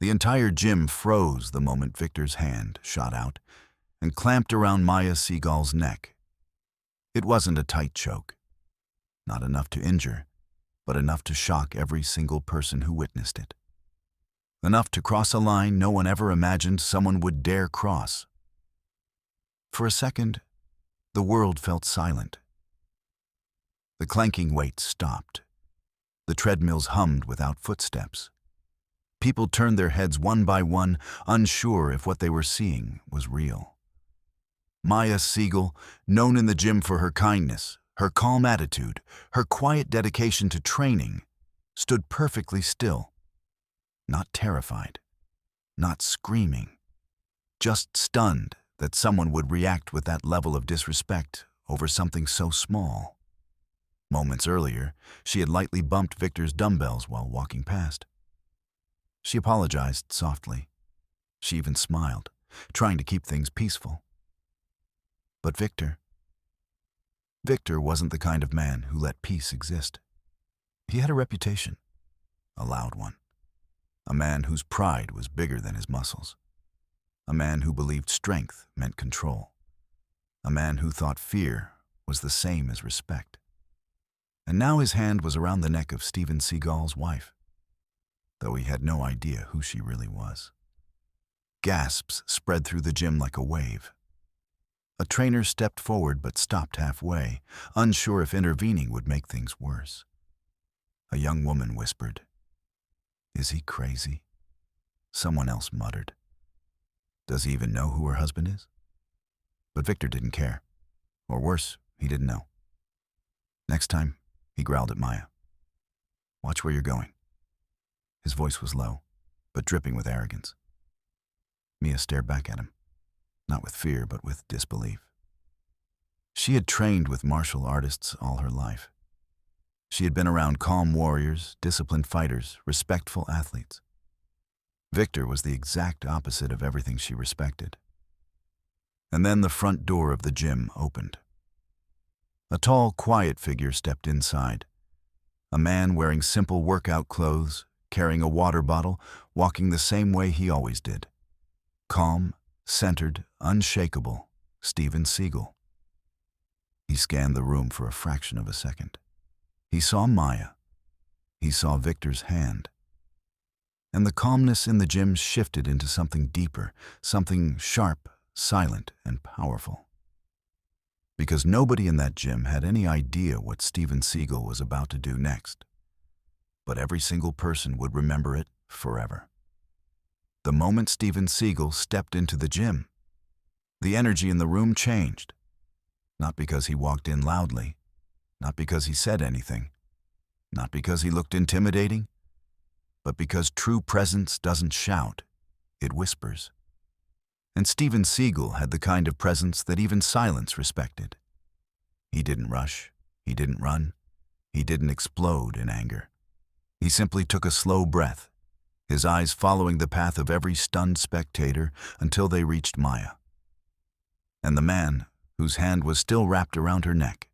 The entire gym froze the moment Victor's hand shot out and clamped around Maya Seagal's neck. It wasn't a tight choke. Not enough to injure, but enough to shock every single person who witnessed it. Enough to cross a line no one ever imagined someone would dare cross. For a second, the world felt silent. The clanking weights stopped. The treadmills hummed without footsteps. People turned their heads one by one, unsure if what they were seeing was real. Maya Seagal, known in the gym for her kindness, her calm attitude, her quiet dedication to training, stood perfectly still. Not terrified, not screaming, just stunned that someone would react with that level of disrespect over something so small. Moments earlier, she had lightly bumped Victor's dumbbells while walking past. She apologized softly. She even smiled, trying to keep things peaceful. But Victor wasn't the kind of man who let peace exist. He had a reputation, a loud one. A man whose pride was bigger than his muscles. A man who believed strength meant control. A man who thought fear was the same as respect. And now his hand was around the neck of Steven Seagal's wife, though he had no idea who she really was. Gasps spread through the gym like a wave. A trainer stepped forward but stopped halfway, unsure if intervening would make things worse. A young woman whispered, "Is he crazy?" Someone else muttered, "Does he even know who her husband is?" But Victor didn't care. Or worse, he didn't know. "Next time," he growled at Maya, "watch where you're going." His voice was low, but dripping with arrogance. Mia stared back at him, not with fear, but with disbelief. She had trained with martial artists all her life. She had been around calm warriors, disciplined fighters, respectful athletes. Victor was the exact opposite of everything she respected. And then the front door of the gym opened. A tall, quiet figure stepped inside. A man wearing simple workout clothes, carrying a water bottle, walking the same way he always did. Calm, centered, unshakable, Steven Seagal. He scanned the room for a fraction of a second. He saw Maya. He saw Victor's hand. And the calmness in the gym shifted into something deeper, something sharp, silent, and powerful. Because nobody in that gym had any idea what Steven Seagal was about to do next. But every single person would remember it forever. The moment Steven Seagal stepped into the gym, the energy in the room changed. Not because he walked in loudly, not because he said anything, not because he looked intimidating, but because true presence doesn't shout, it whispers. And Steven Seagal had the kind of presence that even silence respected. He didn't rush, he didn't run, he didn't explode in anger. He simply took a slow breath, his eyes following the path of every stunned spectator until they reached Maya. And the man, whose hand was still wrapped around her neck.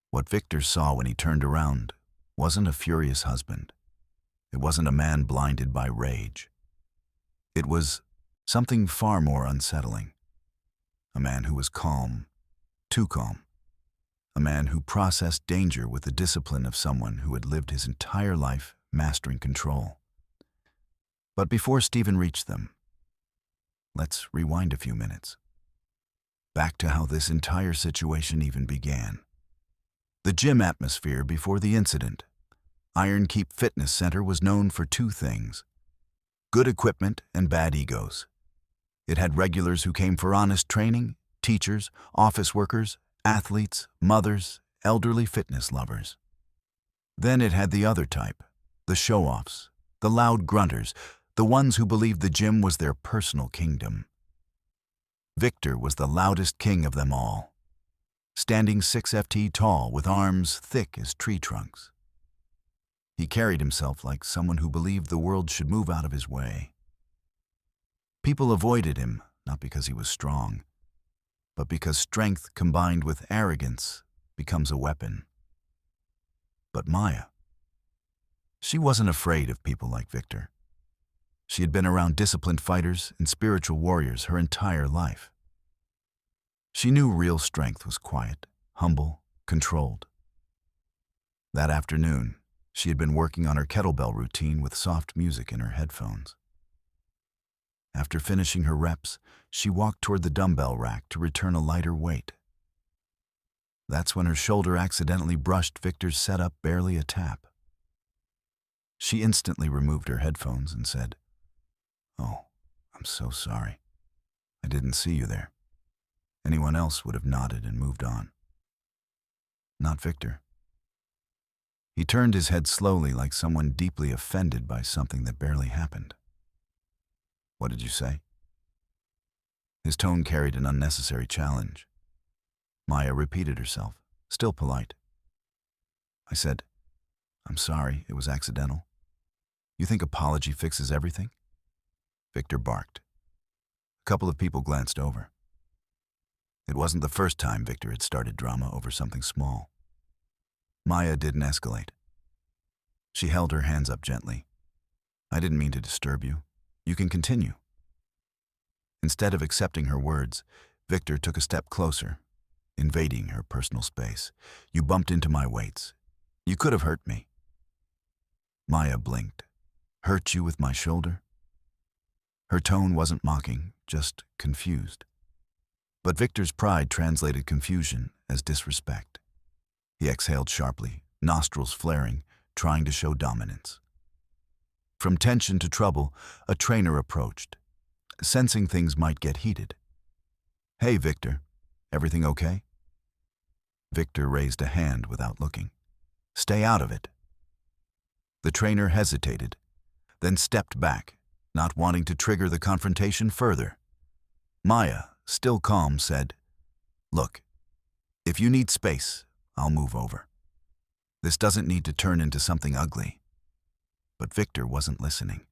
What Victor saw when he turned around wasn't a furious husband. It wasn't a man blinded by rage. It was something far more unsettling. A man who was calm, too calm. A man who processed danger with the discipline of someone who had lived his entire life mastering control. But before Steven reached them, let's rewind a few minutes. Back to how this entire situation even began. The gym atmosphere before the incident. Iron Keep Fitness Center was known for two things: good equipment and bad egos. It had regulars who came for honest training, teachers, office workers, athletes, mothers, elderly fitness lovers. Then it had the other type, the show-offs, the loud grunters, the ones who believed the gym was their personal kingdom. Victor was the loudest king of them all, standing 6 FT tall with arms thick as tree trunks. He carried himself like someone who believed the world should move out of his way. People avoided him, not because he was strong, but because strength combined with arrogance becomes a weapon. But Maya, she wasn't afraid of people like Victor. She had been around disciplined fighters and spiritual warriors her entire life. She knew real strength was quiet, humble, controlled. That afternoon, she had been working on her kettlebell routine with soft music in her headphones. After finishing her reps, she walked toward the dumbbell rack to return a lighter weight. That's when her shoulder accidentally brushed Victor's setup barely a tap. She instantly removed her headphones and said, "Oh, I'm so sorry. I didn't see you there." Anyone else would have nodded and moved on. Not Victor. He turned his head slowly like someone deeply offended by something that barely happened. "What did you say?" His tone carried an unnecessary challenge. Maya repeated herself, still polite. "I said, I'm sorry, it was accidental. You think apology fixes everything?" Victor barked. A couple of people glanced over. It wasn't the first time Victor had started drama over something small. Maya didn't escalate. She held her hands up gently. "I didn't mean to disturb you. You can continue." Instead of accepting her words, Victor took a step closer, invading her personal space. "You bumped into my weights. You could have hurt me." Maya blinked. "Hurt you with my shoulder?" Her tone wasn't mocking, just confused. But Victor's pride translated confusion as disrespect. He exhaled sharply, nostrils flaring, trying to show dominance. From tension to trouble, a trainer approached, sensing things might get heated. "Hey, Victor, everything okay?" Victor raised a hand without looking. "Stay out of it." The trainer hesitated, then stepped back, not wanting to trigger the confrontation further. Maya, still calm, said, "Look, if you need space, I'll move over. This doesn't need to turn into something ugly." But Victor wasn't listening.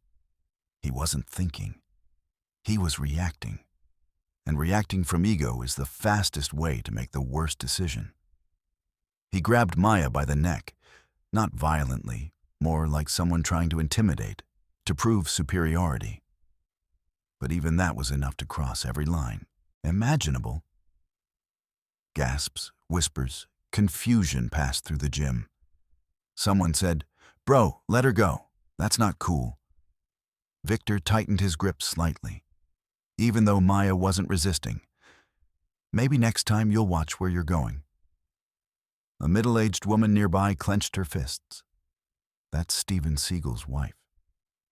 He wasn't thinking. He was reacting. And reacting from ego is the fastest way to make the worst decision. He grabbed Maya by the neck, not violently, more like someone trying to intimidate, to prove superiority. But even that was enough to cross every line imaginable. Gasps, whispers, confusion passed through the gym. Someone said, "Bro, let her go. That's not cool." Victor tightened his grip slightly, even though Maya wasn't resisting. "Maybe next time you'll watch where you're going." A middle-aged woman nearby clenched her fists. That's Steven Seagal's wife.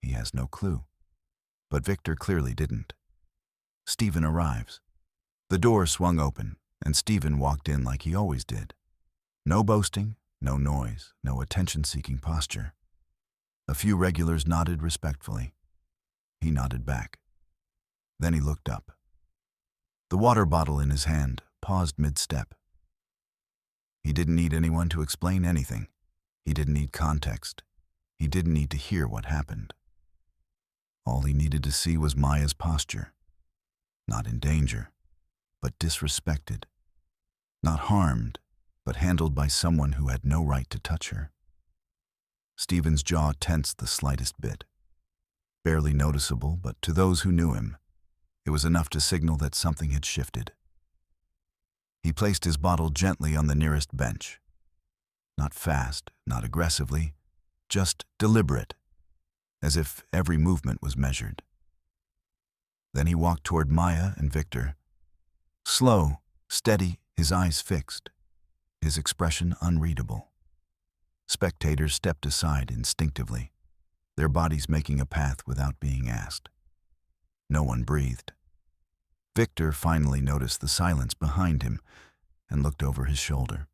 He has no clue. But Victor clearly didn't. Steven arrives. The door swung open, and Steven walked in like he always did. No boasting, no noise, no attention-seeking posture. A few regulars nodded respectfully. He nodded back. Then he looked up. The water bottle in his hand paused mid-step. He didn't need anyone to explain anything. He didn't need context. He didn't need to hear what happened. All he needed to see was Maya's posture. Not in danger, but disrespected. Not harmed, but handled by someone who had no right to touch her. Steven's jaw tensed the slightest bit. Barely noticeable, but to those who knew him, it was enough to signal that something had shifted. He placed his bottle gently on the nearest bench. Not fast, not aggressively, just deliberate, as if every movement was measured. Then he walked toward Maya and Victor. Slow, steady, his eyes fixed, his expression unreadable. Spectators stepped aside instinctively, their bodies making a path without being asked. No one breathed. Victor finally noticed the silence behind him and looked over his shoulder.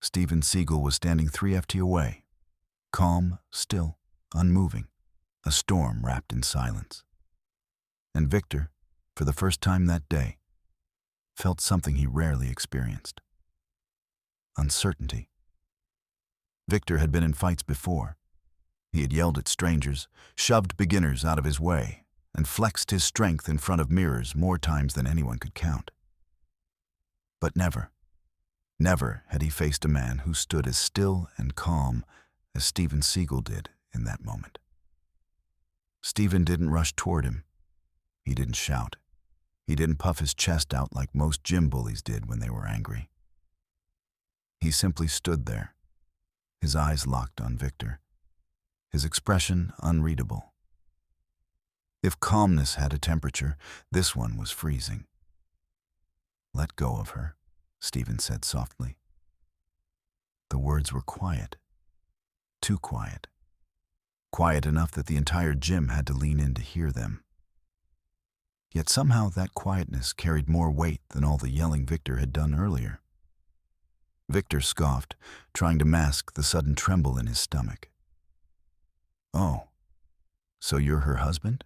Steven Seagal was standing 3 FT away, calm, still, unmoving, a storm wrapped in silence. And Victor, for the first time that day, felt something he rarely experienced. Uncertainty. Victor had been in fights before. He had yelled at strangers, shoved beginners out of his way, and flexed his strength in front of mirrors more times than anyone could count. But never had he faced a man who stood as still and calm as Steven Seagal did in that moment. Stephen didn't rush toward him. He didn't shout. He didn't puff his chest out like most gym bullies did when they were angry. He simply stood there, his eyes locked on Victor, his expression unreadable. If calmness had a temperature, this one was freezing. "Let go of her," Stephen said softly. The words were quiet, too quiet. Quiet enough that the entire gym had to lean in to hear them. Yet somehow that quietness carried more weight than all the yelling Victor had done earlier. Victor scoffed, trying to mask the sudden tremble in his stomach. "Oh, so you're her husband?"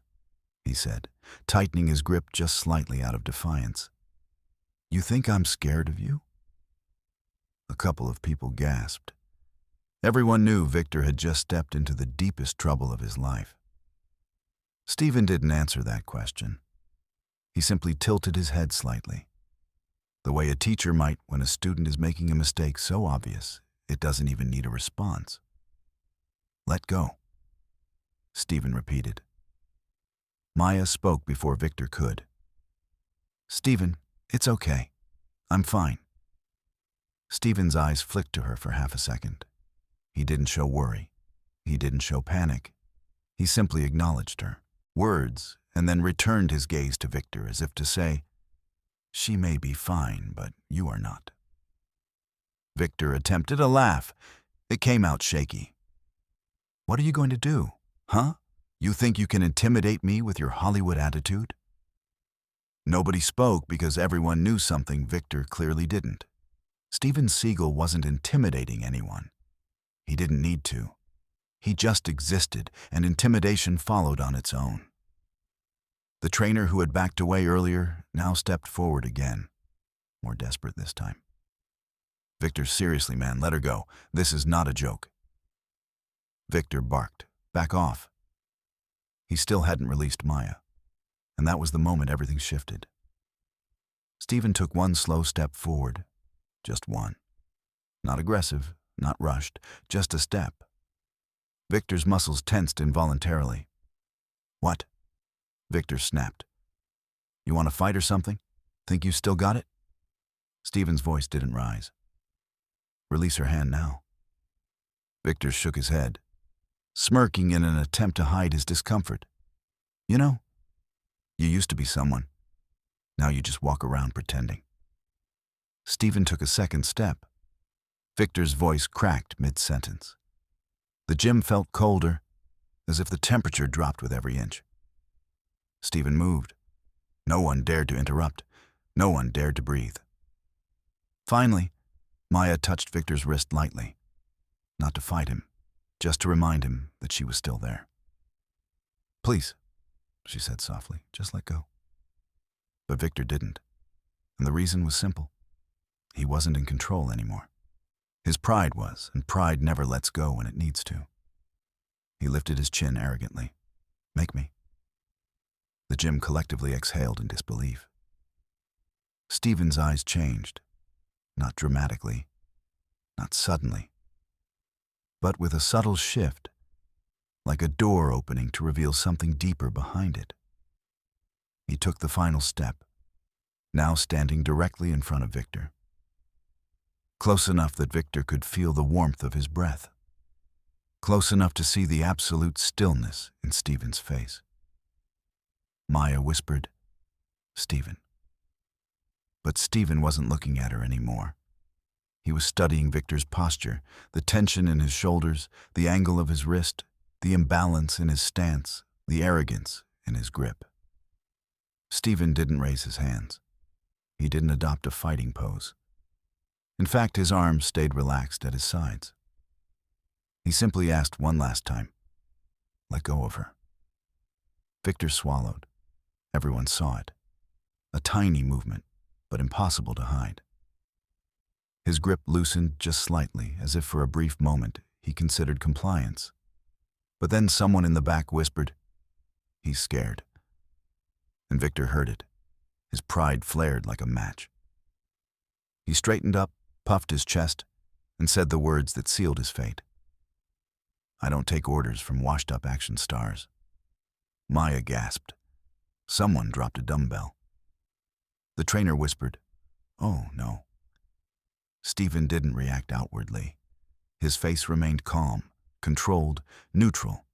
he said, tightening his grip just slightly out of defiance. "You think I'm scared of you?" A couple of people gasped. Everyone knew Victor had just stepped into the deepest trouble of his life. Stephen didn't answer that question. He simply tilted his head slightly, the way a teacher might when a student is making a mistake so obvious it doesn't even need a response. "Let go," Stephen repeated. Maya spoke before Victor could. "Stephen, it's okay. I'm fine." Stephen's eyes flicked to her for half a second. He didn't show worry. He didn't show panic. He simply acknowledged her words and then returned his gaze to Victor as if to say, "She may be fine, but you are not." Victor attempted a laugh. It came out shaky. "What are you going to do, huh? You think you can intimidate me with your Hollywood attitude?" Nobody spoke because everyone knew something Victor clearly didn't. Steven Seagal wasn't intimidating anyone. He didn't need to. He just existed, and intimidation followed on its own. The trainer who had backed away earlier now stepped forward again, more desperate this time. "Victor, seriously, man, let her go. This is not a joke." Victor barked, "Back off." He still hadn't released Maya, and that was the moment everything shifted. Stephen took one slow step forward, just one. Not aggressive, not rushed, just a step. Victor's muscles tensed involuntarily. "What?" Victor snapped. "You want to fight or something? Think you still got it?" Stephen's voice didn't rise. "Release her hand now." Victor shook his head, smirking in an attempt to hide his discomfort. "You know, you used to be someone. Now you just walk around pretending." Stephen took a second step. Victor's voice cracked mid-sentence. The gym felt colder, as if the temperature dropped with every inch. Stephen moved. No one dared to interrupt. No one dared to breathe. Finally, Maya touched Victor's wrist lightly, not to fight him, just to remind him that she was still there. "Please," she said softly, "just let go." But Victor didn't, and the reason was simple. He wasn't in control anymore. His pride was, and pride never lets go when it needs to. He lifted his chin arrogantly. "Make me." The gym collectively exhaled in disbelief. Stephen's eyes changed, not dramatically, not suddenly, but with a subtle shift, like a door opening to reveal something deeper behind it. He took the final step, now standing directly in front of Victor. Close enough that Victor could feel the warmth of his breath. Close enough to see the absolute stillness in Stephen's face. Maya whispered, "Stephen." But Stephen wasn't looking at her anymore. He was studying Victor's posture, the tension in his shoulders, the angle of his wrist, the imbalance in his stance, the arrogance in his grip. Stephen didn't raise his hands. He didn't adopt a fighting pose. In fact, his arms stayed relaxed at his sides. He simply asked one last time, "Let go of her." Victor swallowed. Everyone saw it. A tiny movement, but impossible to hide. His grip loosened just slightly, as if for a brief moment he considered compliance. But then someone in the back whispered, "He's scared." And Victor heard it. His pride flared like a match. He straightened up, puffed his chest, and said the words that sealed his fate. "I don't take orders from washed-up action stars." Maya gasped. Someone dropped a dumbbell. The trainer whispered, "Oh, no." Stephen didn't react outwardly. His face remained calm, controlled, neutral.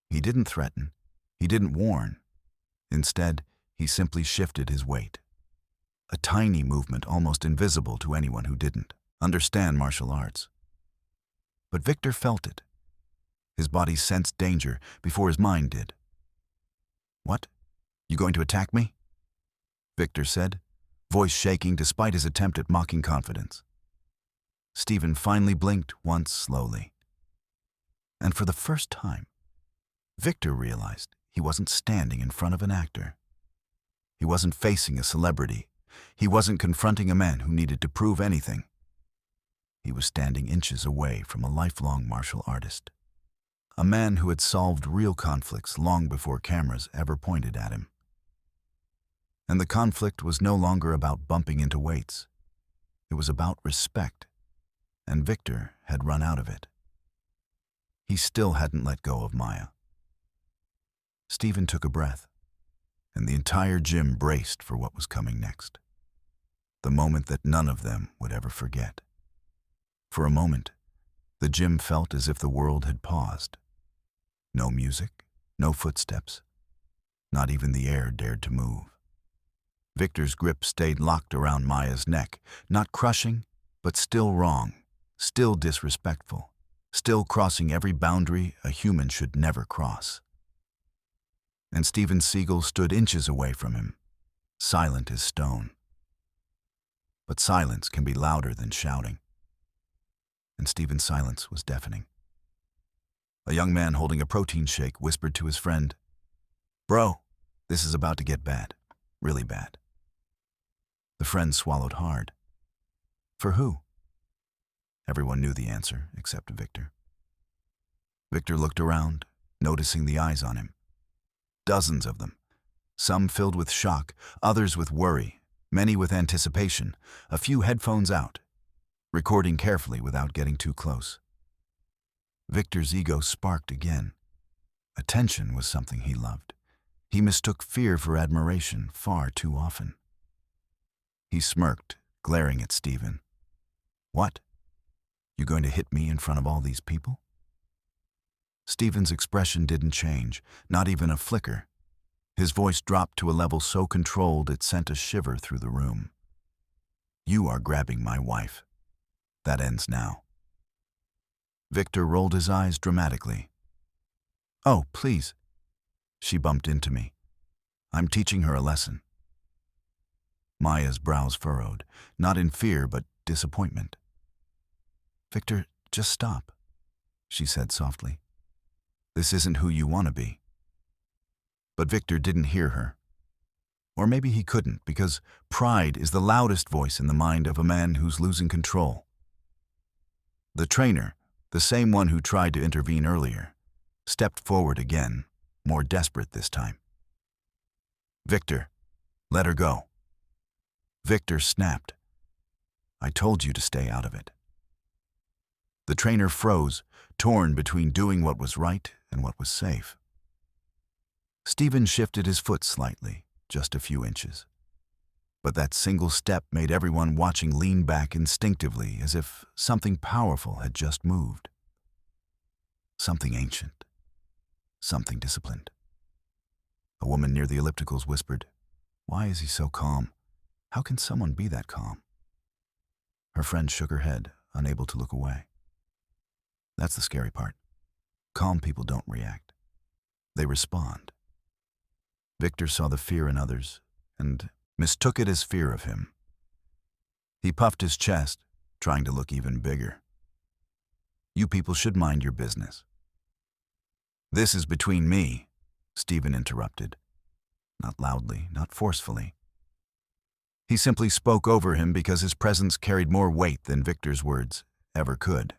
He didn't threaten. He didn't warn. Instead, he simply shifted his weight. A tiny movement almost invisible to anyone who didn't understand martial arts. But Victor felt it. His body sensed danger before his mind did. "What? You going to attack me?" Victor said, voice shaking despite his attempt at mocking confidence. Stephen finally blinked once slowly. And for the first time, Victor realized he wasn't standing in front of an actor. He wasn't facing a celebrity. He wasn't confronting a man who needed to prove anything. He was standing inches away from a lifelong martial artist. A man who had solved real conflicts long before cameras ever pointed at him. And the conflict was no longer about bumping into weights. It was about respect. And Victor had run out of it. He still hadn't let go of Maya. Stephen took a breath, and the entire gym braced for what was coming next. The moment that none of them would ever forget. For a moment, the gym felt as if the world had paused. No music, no footsteps. Not even the air dared to move. Victor's grip stayed locked around Maya's neck, not crushing, but still wrong, still disrespectful, still crossing every boundary a human should never cross. And Steven Seagal stood inches away from him, silent as stone. But silence can be louder than shouting. And Steven's silence was deafening. A young man holding a protein shake whispered to his friend, "Bro, this is about to get bad, really bad." The friend swallowed hard. For who? Everyone knew the answer, except Victor. Victor looked around, noticing the eyes on him. Dozens of them, some filled with shock, others with worry, many with anticipation, a few headphones out, recording carefully without getting too close. Victor's ego sparked again. Attention was something he loved. He mistook fear for admiration far too often. He smirked, glaring at Stephen. "What? You going to hit me in front of all these people?" Stephen's expression didn't change, not even a flicker. His voice dropped to a level so controlled it sent a shiver through the room. "You are grabbing my wife. That ends now." Victor rolled his eyes dramatically. "Oh, please." She bumped into me. "I'm teaching her a lesson." Maya's brows furrowed, not in fear but disappointment. "Victor, just stop," she said softly. "This isn't who you want to be." But Victor didn't hear her. Or maybe he couldn't, because pride is the loudest voice in the mind of a man who's losing control. The trainer, the same one who tried to intervene earlier, stepped forward again, more desperate this time. "Victor, let her go." Victor snapped. "I told you to stay out of it." The trainer froze, torn between doing what was right and what was safe. Stephen shifted his foot slightly, just a few inches. But that single step made everyone watching lean back instinctively, as if something powerful had just moved. Something ancient. Something disciplined. A woman near the ellipticals whispered, "Why is he so calm? How can someone be that calm?" Her friend shook her head, unable to look away. That's the scary part. Calm people don't react. They respond. Victor saw the fear in others and mistook it as fear of him. He puffed his chest, trying to look even bigger. "You people should mind your business." "This is between me," Stephen interrupted. Not loudly, not forcefully. He simply spoke over him because his presence carried more weight than Victor's words ever could.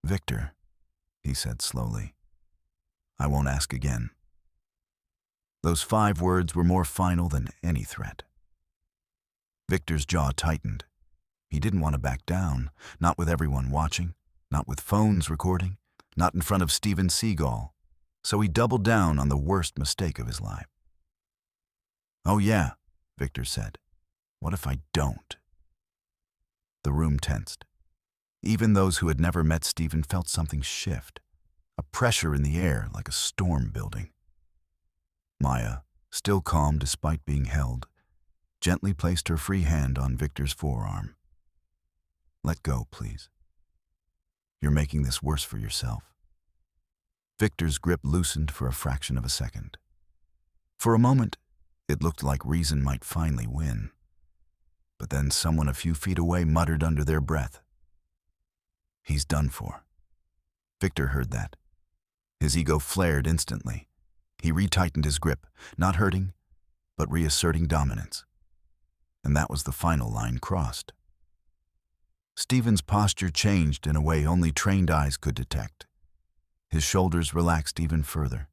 "Victor," he said slowly, "I won't ask again." Those 5 words were more final than any threat. Victor's jaw tightened. He didn't want to back down, not with everyone watching, not with phones recording, not in front of Steven Seagal. So he doubled down on the worst mistake of his life. "Oh yeah," Victor said. "What if I don't?" The room tensed. Even those who had never met Stephen felt something shift, a pressure in the air like a storm building. Maya, still calm despite being held, gently placed her free hand on Victor's forearm. "Let go, please. You're making this worse for yourself." Victor's grip loosened for a fraction of a second. For a moment, it looked like reason might finally win. But then someone a few feet away muttered under their breath, "He's done for." Victor heard that. His ego flared instantly. He retightened his grip, not hurting, but reasserting dominance. And that was the final line crossed. Stephen's posture changed in a way only trained eyes could detect. His shoulders relaxed even further.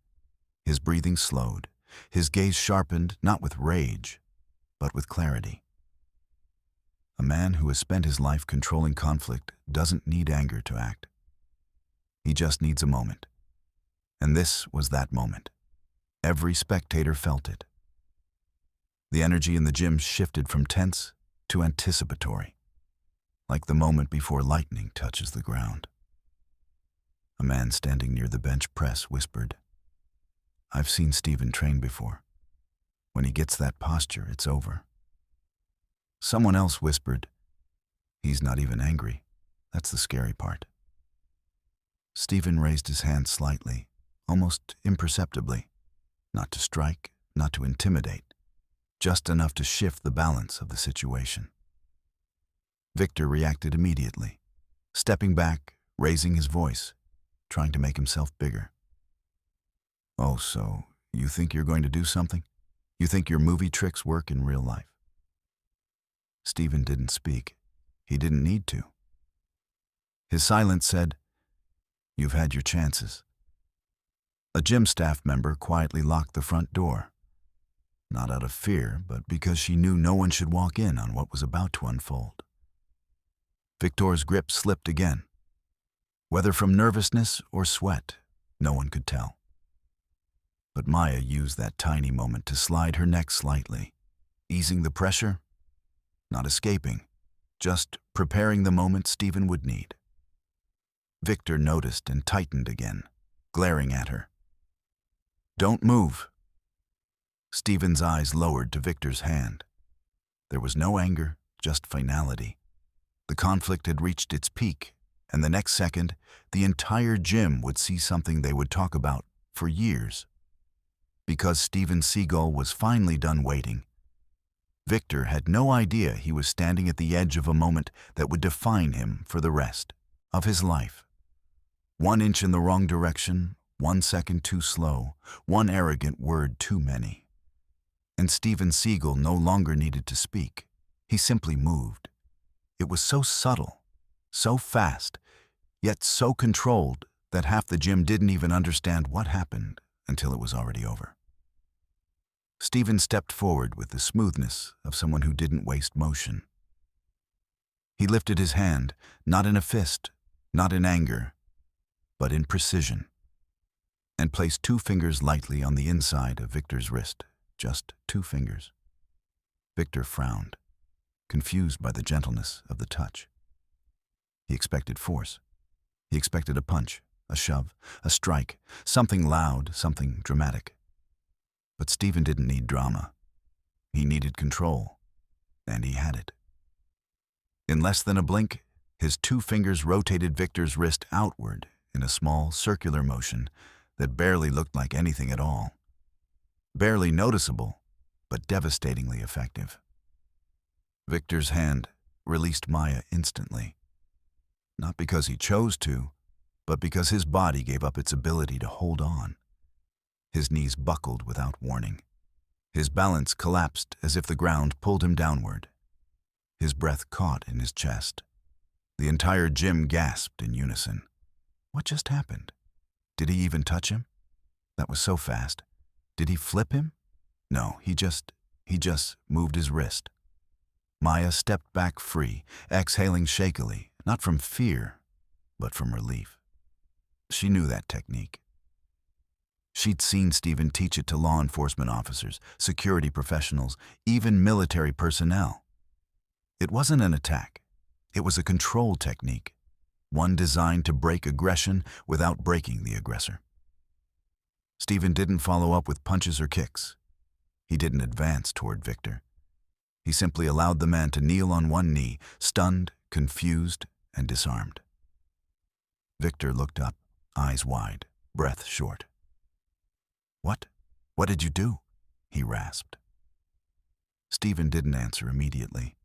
His breathing slowed. His gaze sharpened not with rage, but with clarity. A man who has spent his life controlling conflict doesn't need anger to act. He just needs a moment. And this was that moment. Every spectator felt it. The energy in the gym shifted from tense to anticipatory, like the moment before lightning touches the ground. A man standing near the bench press whispered, "I've seen Stephen train before. When he gets that posture, it's over." Someone else whispered, "He's not even angry. That's the scary part." Stephen raised his hand slightly, almost imperceptibly, not to strike, not to intimidate, just enough to shift the balance of the situation. Victor reacted immediately, stepping back, raising his voice, trying to make himself bigger. "Oh, so you think you're going to do something? You think your movie tricks work in real life?" Stephen didn't speak. He didn't need to. His silence said, "You've had your chances." A gym staff member quietly locked the front door, not out of fear, but because she knew no one should walk in on what was about to unfold. Victor's grip slipped again. Whether from nervousness or sweat, no one could tell. But Maya used that tiny moment to slide her neck slightly, easing the pressure, not escaping, just preparing the moment Stephen would need. Victor noticed and tightened again, glaring at her. "Don't move." Stephen's eyes lowered to Victor's hand. There was no anger, just finality. The conflict had reached its peak, and the next second, the entire gym would see something they would talk about for years. Because Steven Seagull was finally done waiting, Victor had no idea he was standing at the edge of a moment that would define him for the rest of his life. 1 inch in the wrong direction, 1 second too slow, 1 arrogant word too many. And Steven Seagull no longer needed to speak. He simply moved. It was so subtle, so fast, yet so controlled that half the gym didn't even understand what happened until it was already over. Stephen stepped forward with the smoothness of someone who didn't waste motion. He lifted his hand, not in a fist, not in anger, but in precision, and placed 2 fingers lightly on the inside of Victor's wrist, just 2 fingers. Victor frowned, confused by the gentleness of the touch. He expected force. He expected a punch, a shove, a strike, something loud, something dramatic. But Stephen didn't need drama. He needed control, and he had it. In less than a blink, his 2 fingers rotated Victor's wrist outward in a small, circular motion that barely looked like anything at all. Barely noticeable, but devastatingly effective. Victor's hand released Maya instantly. Not because he chose to, but because his body gave up its ability to hold on. His knees buckled without warning. His balance collapsed as if the ground pulled him downward. His breath caught in his chest. The entire gym gasped in unison. What just happened? Did he even touch him? That was so fast. Did he flip him? No, he just moved his wrist. Maya stepped back free, exhaling shakily, not from fear, but from relief. She knew that technique. She'd seen Stephen teach it to law enforcement officers, security professionals, even military personnel. It wasn't an attack. It was a control technique, one designed to break aggression without breaking the aggressor. Stephen didn't follow up with punches or kicks. He didn't advance toward Victor. He simply allowed the man to kneel on one knee, stunned, confused, and disarmed. Victor looked up, eyes wide, breath short. "What? What did you do?" he rasped. Stephen didn't answer immediately.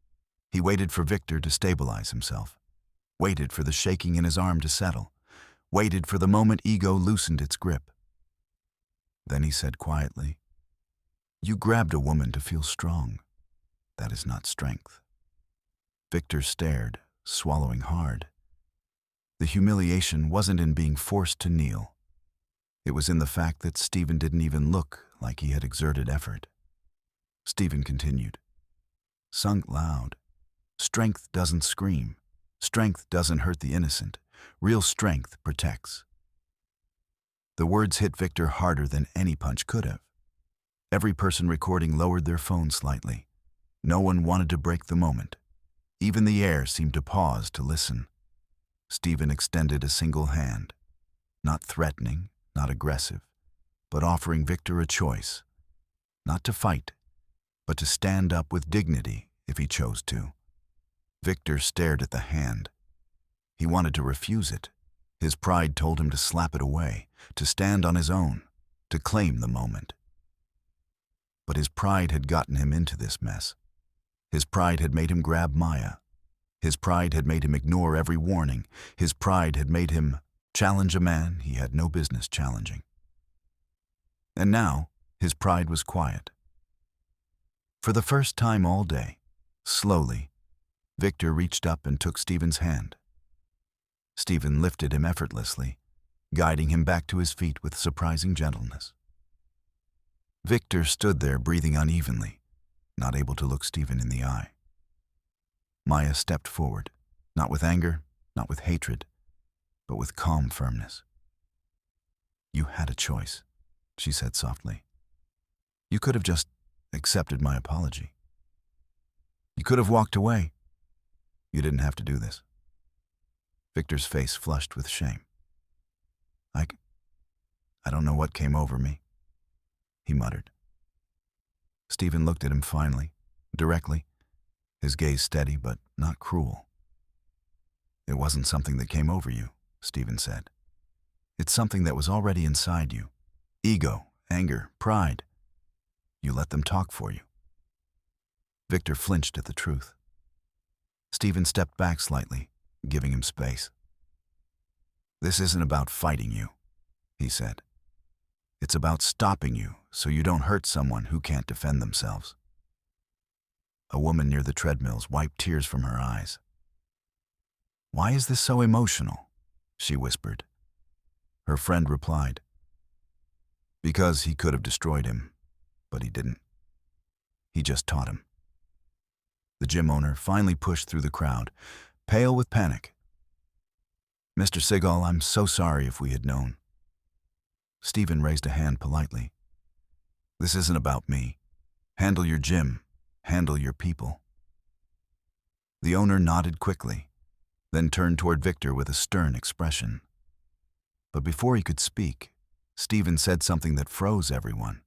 He waited for Victor to stabilize himself, waited for the shaking in his arm to settle, waited for the moment ego loosened its grip. Then he said quietly, "You grabbed a woman to feel strong. That is not strength." Victor stared, swallowing hard. The humiliation wasn't in being forced to kneel. It was in the fact that Stephen didn't even look like he had exerted effort. Stephen continued, "Sung loud. Strength doesn't scream. Strength doesn't hurt the innocent. Real strength protects." The words hit Victor harder than any punch could have. Every person recording lowered their phone slightly. No one wanted to break the moment. Even the air seemed to pause to listen. Stephen extended a single hand, not threatening, not aggressive, but offering Victor a choice. Not to fight, but to stand up with dignity if he chose to. Victor stared at the hand. He wanted to refuse it. His pride told him to slap it away, to stand on his own, to claim the moment. But his pride had gotten him into this mess. His pride had made him grab Maya. His pride had made him ignore every warning. His pride had made him challenge a man he had no business challenging. And now, his pride was quiet. For the first time all day, slowly, Victor reached up and took Stephen's hand. Stephen lifted him effortlessly, guiding him back to his feet with surprising gentleness. Victor stood there breathing unevenly, not able to look Stephen in the eye. Maya stepped forward, not with anger, not with hatred, but with calm firmness. "You had a choice," she said softly. "You could have just accepted my apology. You could have walked away. You didn't have to do this." Victor's face flushed with shame. I don't know what came over me," he muttered. Stephen looked at him finally, directly, his gaze steady but not cruel. "It wasn't something that came over you," Stephen said. "It's something that was already inside you. Ego, anger, pride. You let them talk for you." Victor flinched at the truth. Stephen stepped back slightly, giving him space. "This isn't about fighting you," he said. "It's about stopping you so you don't hurt someone who can't defend themselves." A woman near the treadmills wiped tears from her eyes. "Why is this so emotional?" she whispered. Her friend replied, "Because he could have destroyed him, but he didn't. He just taught him." The gym owner finally pushed through the crowd, pale with panic. "Mr. Segal, I'm so sorry if we had known." Stephen raised a hand politely. "This isn't about me. Handle your gym. Handle your people." The owner nodded quickly, then turned toward Victor with a stern expression. But before he could speak, Stephen said something that froze everyone.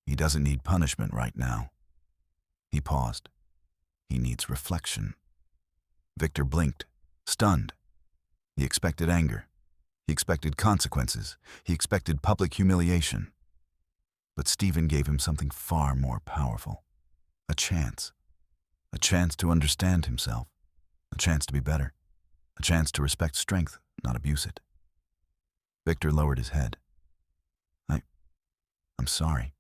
"He doesn't need punishment right now." He paused. "He needs reflection." Victor blinked, stunned. He expected anger. He expected consequences. He expected public humiliation. But Stephen gave him something far more powerful. A chance. A chance to understand himself. A chance to be better. A chance to respect strength, not abuse it. Victor lowered his head. I'm sorry,"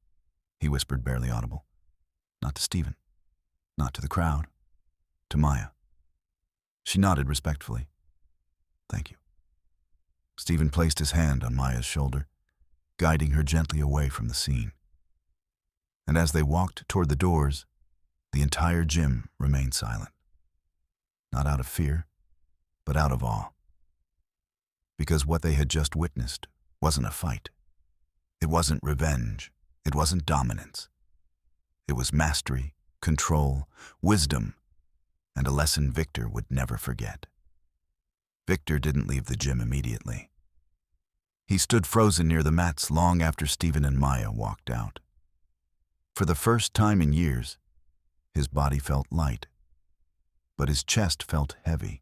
he whispered, barely audible. Not to Stephen. Not to the crowd. To Maya. She nodded respectfully. "Thank you." Stephen placed his hand on Maya's shoulder, guiding her gently away from the scene. And as they walked toward the doors, the entire gym remained silent. Not out of fear, but out of awe. Because what they had just witnessed wasn't a fight. It wasn't revenge. It wasn't dominance. It was mastery, control, wisdom, and a lesson Victor would never forget. Victor didn't leave the gym immediately. He stood frozen near the mats long after Stephen and Maya walked out. For the first time in years, his body felt light, but his chest felt heavy,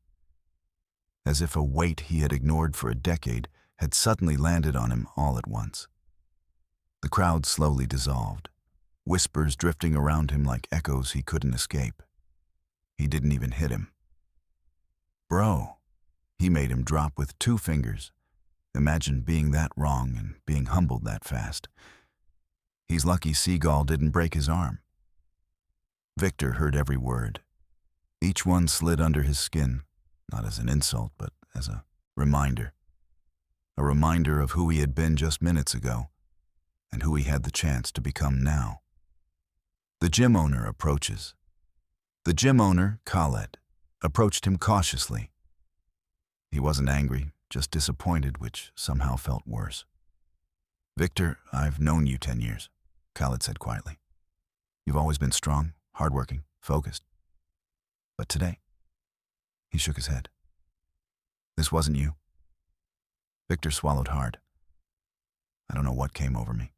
as if a weight he had ignored for a decade had suddenly landed on him all at once. The crowd slowly dissolved, whispers drifting around him like echoes he couldn't escape. He didn't even hit him. Bro, he made him drop with 2 fingers. Imagine being that wrong and being humbled that fast. He's lucky Seagal didn't break his arm. Victor heard every word. Each one slid under his skin, not as an insult, but as a reminder. A reminder of who he had been just minutes ago, and who he had the chance to become now. The gym owner approaches. The gym owner, Khaled, approached him cautiously. He wasn't angry, just disappointed, which somehow felt worse. "Victor, I've known you 10 years," Khaled said quietly. "You've always been strong, hardworking, focused. But today," he shook his head. "This wasn't you." Victor swallowed hard. "I don't know what came over me."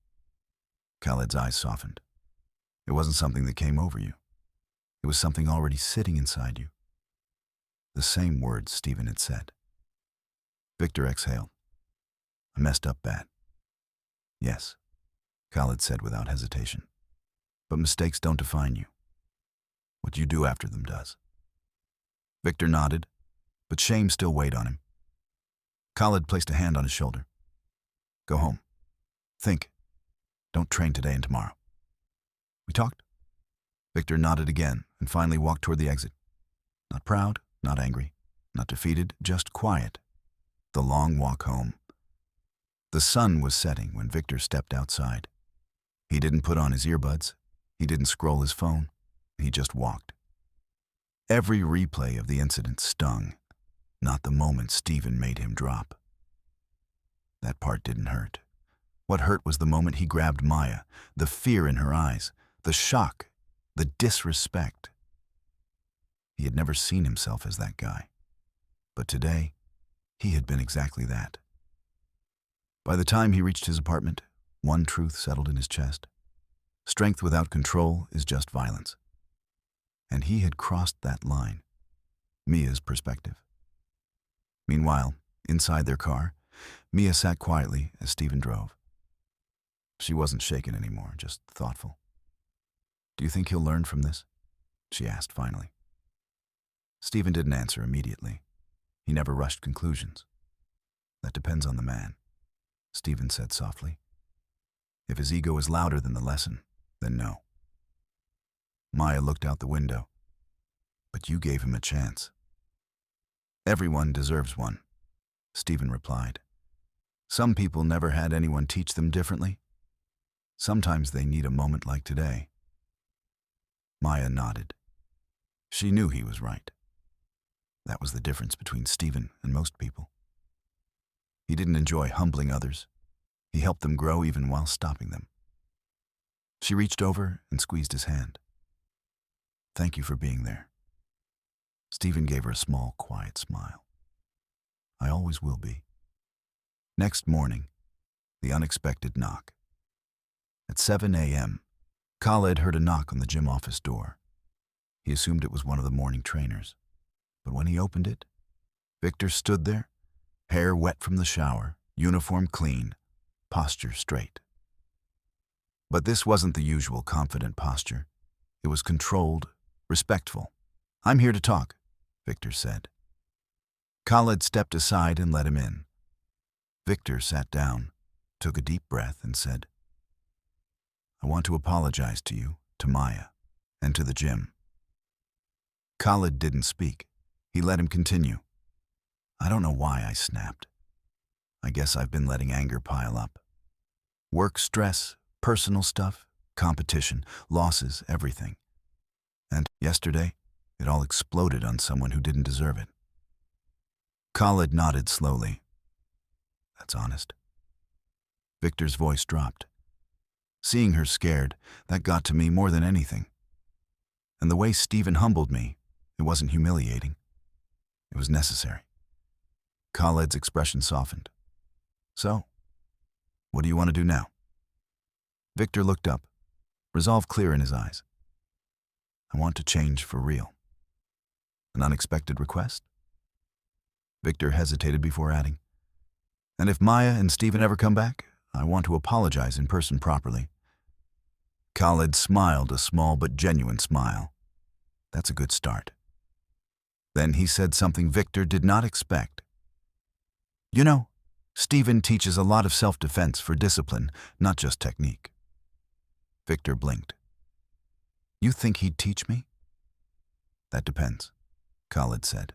Khaled's eyes softened. "It wasn't something that came over you. It was something already sitting inside you." The same words Stephen had said. Victor exhaled. "I messed up bad." "Yes," Khaled said without hesitation. "But mistakes don't define you. What you do after them does." Victor nodded, but shame still weighed on him. Khaled placed a hand on his shoulder. "Go home. Think. Don't train today and tomorrow." "We talked?" Victor nodded again and finally walked toward the exit. Not proud, not angry, not defeated, just quiet. The long walk home. The sun was setting when Victor stepped outside. He didn't put on his earbuds. He didn't scroll his phone. He just walked. Every replay of the incident stung, not the moment Stephen made him drop. That part didn't hurt. What hurt was the moment he grabbed Maya, the fear in her eyes, the shock, the disrespect. He had never seen himself as that guy. But today, he had been exactly that. By the time he reached his apartment, one truth settled in his chest. Strength without control is just violence. And he had crossed that line. Mia's perspective. Meanwhile, inside their car, Mia sat quietly as Stephen drove. She wasn't shaken anymore, just thoughtful. "Do you think he'll learn from this?" she asked finally. Stephen didn't answer immediately. He never rushed conclusions. "That depends on the man," Stephen said softly. "If his ego is louder than the lesson, then no." Maya looked out the window. "But you gave him a chance." "Everyone deserves one," Stephen replied. "Some people never had anyone teach them differently. Sometimes they need a moment like today." Maya nodded. She knew he was right. That was the difference between Stephen and most people. He didn't enjoy humbling others. He helped them grow even while stopping them. She reached over and squeezed his hand. "Thank you for being there." Stephen gave her a small, quiet smile. "I always will be." Next morning, the unexpected knock. At 7 a.m., Khaled heard a knock on the gym office door. He assumed it was one of the morning trainers. But when he opened it, Victor stood there, hair wet from the shower, uniform clean, posture straight. But this wasn't the usual confident posture. It was controlled, respectful. "I'm here to talk," Victor said. Khaled stepped aside and let him in. Victor sat down, took a deep breath, and said, "I want to apologize to you, to Maya, and to the gym." Khaled didn't speak. He let him continue. "I don't know why I snapped. I guess I've been letting anger pile up. Work stress, personal stuff, competition, losses, everything. And yesterday, it all exploded on someone who didn't deserve it." Khaled nodded slowly. "That's honest." Victor's voice dropped. Seeing her scared, that got to me more than anything. And the way Stephen humbled me, it wasn't humiliating. It was necessary. Khaled's expression softened. So, what do you want to do now? Victor looked up, resolve clear in his eyes. I want to change for real. An unexpected request? Victor hesitated before adding, and if Maya and Stephen ever come back, I want to apologize in person properly. Khaled smiled a small but genuine smile. That's a good start. Then he said something Victor did not expect. You know, Stephen teaches a lot of self-defense for discipline, not just technique. Victor blinked. You think he'd teach me? That depends, Khaled said.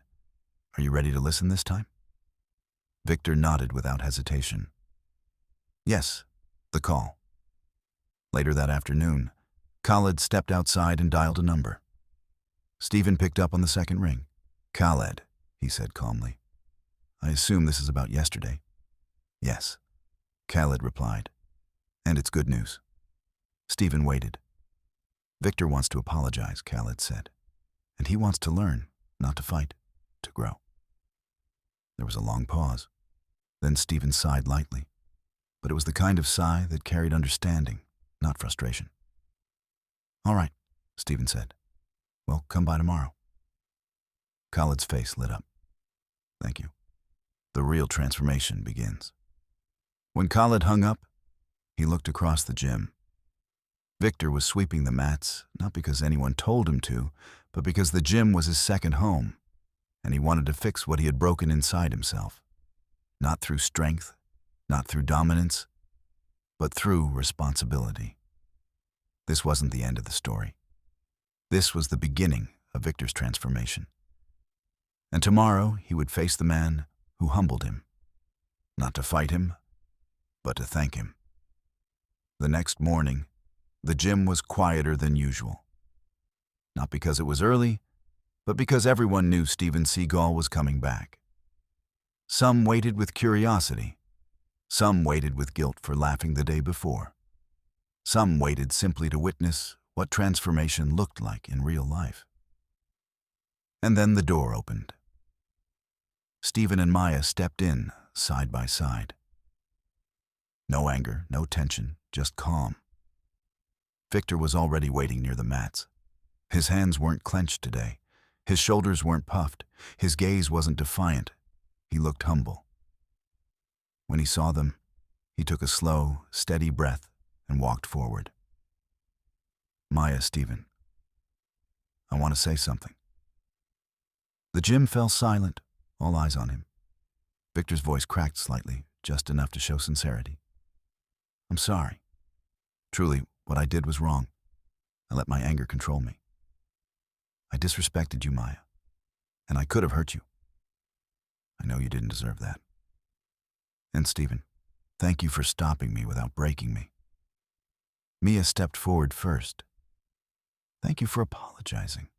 Are you ready to listen this time? Victor nodded without hesitation. Yes, the call. Later that afternoon, Khaled stepped outside and dialed a number. Stephen picked up on the second ring. Khaled, he said calmly. I assume this is about yesterday. Yes, Khaled replied. And it's good news. Stephen waited. Victor wants to apologize, Khaled said. And he wants to learn, not to fight, to grow. There was a long pause. Then Stephen sighed lightly. But it was the kind of sigh that carried understanding, not frustration. All right, Stephen said. Well, come by tomorrow. Khaled's face lit up. Thank you. The real transformation begins. When Khaled hung up, he looked across the gym. Victor was sweeping the mats, not because anyone told him to, but because the gym was his second home, and he wanted to fix what he had broken inside himself. Not through strength, not through dominance, but through responsibility. This wasn't the end of the story. This was the beginning of Victor's transformation. And tomorrow he would face the man who humbled him, not to fight him, but to thank him. The next morning, the gym was quieter than usual. Not because it was early, but because everyone knew Steven Seagal was coming back. Some waited with curiosity. Some waited with guilt for laughing the day before. Some waited simply to witness what transformation looked like in real life. And then the door opened. Stephen and Maya stepped in, side by side. No anger, no tension, just calm. Victor was already waiting near the mats. His hands weren't clenched today. His shoulders weren't puffed. His gaze wasn't defiant. He looked humble. When he saw them, he took a slow, steady breath and walked forward. Maya, Stephen, I want to say something. The gym fell silent, all eyes on him. Victor's voice cracked slightly, just enough to show sincerity. I'm sorry. Truly, what I did was wrong. I let my anger control me. I disrespected you, Maya, and I could have hurt you. I know you didn't deserve that. And Stephen, thank you for stopping me without breaking me. Mia stepped forward first. Thank you for apologizing,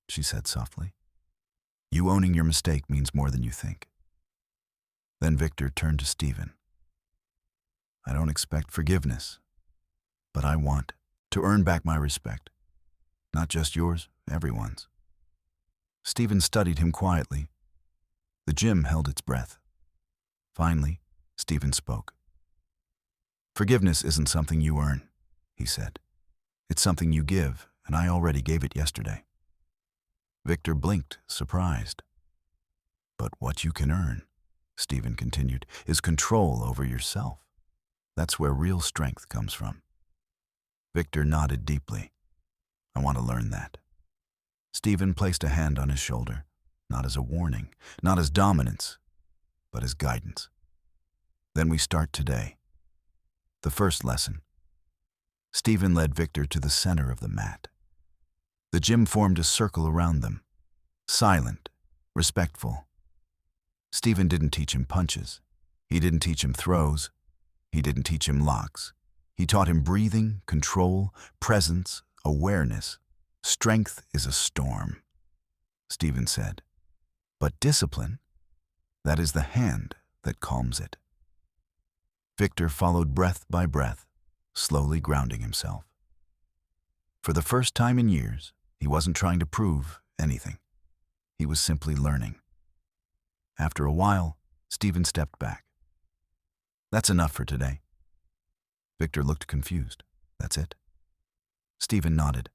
she said softly. You owning your mistake means more than you think. Then Victor turned to Stephen. I don't expect forgiveness, but I want to earn back my respect. Not just yours, everyone's. Stephen studied him quietly. The gym held its breath. Finally, Stephen spoke. Forgiveness isn't something you earn, he said. It's something you give, and I already gave it yesterday. Victor blinked, surprised. But what you can earn, Stephen continued, is control over yourself. That's where real strength comes from. Victor nodded deeply. I want to learn that. Stephen placed a hand on his shoulder, not as a warning, not as dominance, but as guidance. Then we start today. The first lesson. Stephen led Victor to the center of the mat. The gym formed a circle around them, silent, respectful. Stephen didn't teach him punches. He didn't teach him throws. He didn't teach him locks. He taught him breathing, control, presence, awareness. Strength is a storm, Stephen said. But discipline, that is the hand that calms it. Victor followed breath by breath, slowly grounding himself. For the first time in years, he wasn't trying to prove anything. He was simply learning. After a while, Stephen stepped back. "That's enough for today." Victor looked confused. "That's it?" Stephen nodded.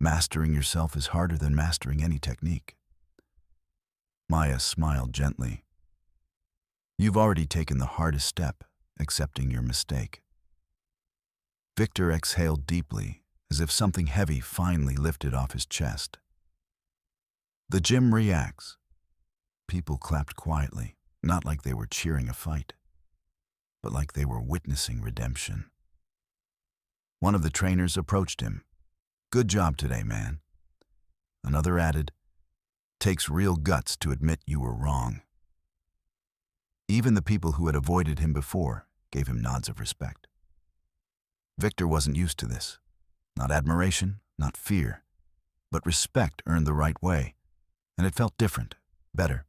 "Mastering yourself is harder than mastering any technique." Maya smiled gently. "You've already taken the hardest step, accepting your mistake." Victor exhaled deeply, as if something heavy finally lifted off his chest. The gym reacts. People clapped quietly, not like they were cheering a fight, but like they were witnessing redemption. One of the trainers approached him. "Good job today, man." Another added, "Takes real guts to admit you were wrong." Even the people who had avoided him before gave him nods of respect. Victor wasn't used to this. Not admiration, not fear, but respect earned the right way, and it felt different, better,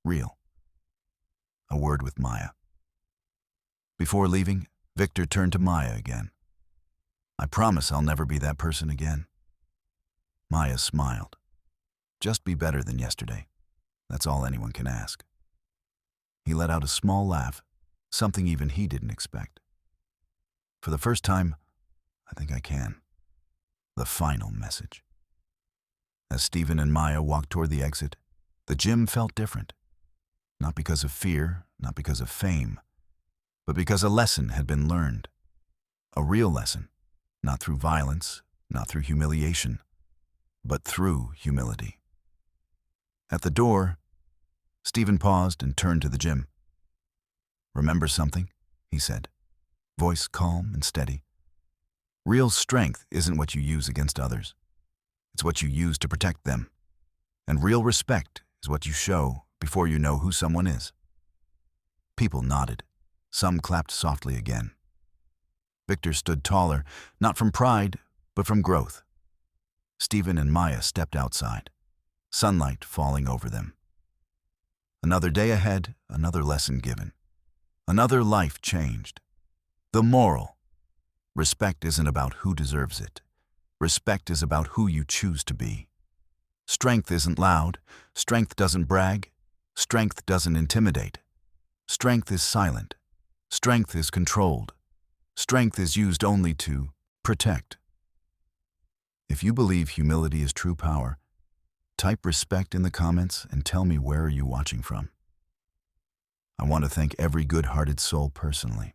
real. A word with Maya. Before leaving, Victor turned to Maya again. "I promise I'll never be that person again." Maya smiled. "Just be better than yesterday. That's all anyone can ask." He let out a small laugh, something even he didn't expect. "For the first time, I think I can." The final message. As Stephen and Maya walked toward the exit, the gym felt different. Not because of fear, not because of fame, but because a lesson had been learned. A real lesson, not through violence, not through humiliation, but through humility. At the door, Stephen paused and turned to the gym. "Remember something?" he said, voice calm and steady. "Real strength isn't what you use against others. It's what you use to protect them. And real respect is what you show before you know who someone is." People nodded. Some clapped softly again. Victor stood taller, not from pride, but from growth. Stephen and Maya stepped outside, sunlight falling over them. Another day ahead, another lesson given. Another life changed. The moral: respect isn't about who deserves it. Respect is about who you choose to be. Strength isn't loud. Strength doesn't brag. Strength doesn't intimidate. Strength is silent. Strength is controlled. Strength is used only to protect. If you believe humility is true power, type respect in the comments and tell me where are you watching from. I want to thank every good-hearted soul personally.